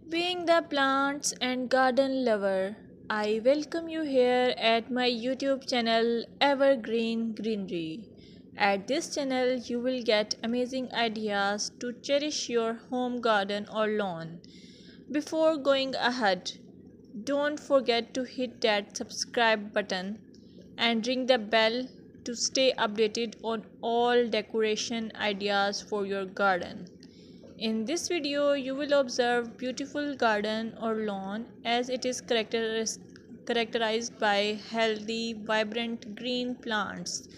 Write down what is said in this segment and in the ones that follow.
Being the plants and garden lover, I welcome you here at my YouTube channel Evergreen Greenery. At this channel, you will get amazing ideas to cherish your home garden or lawn. Before going ahead, don't forget to hit that subscribe button and ring the bell to stay updated on all decoration ideas for your garden. In this video, you will observe beautiful garden or lawn as it is characterized by healthy, vibrant green plants.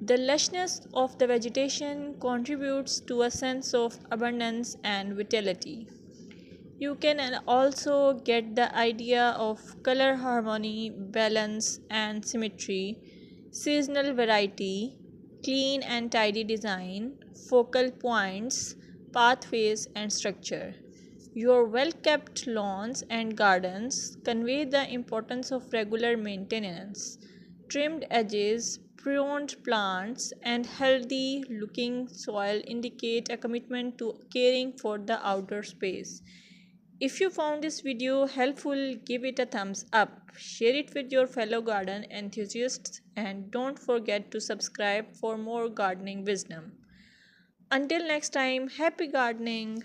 The lushness of the vegetation contributes to a sense of abundance and vitality. You can also get the idea of color harmony, balance, and symmetry, seasonal variety, clean and tidy design, focal points, pathways, and structure. Your well kept lawns and gardens convey the importance of regular maintenance. Trimmed edges, pruned plants, and healthy looking soil indicate a commitment to caring for the outdoor space. If you found this video helpful, give it a thumbs up, share it with your fellow garden enthusiasts, and don't forget to subscribe for more gardening wisdom. Until next time, happy gardening!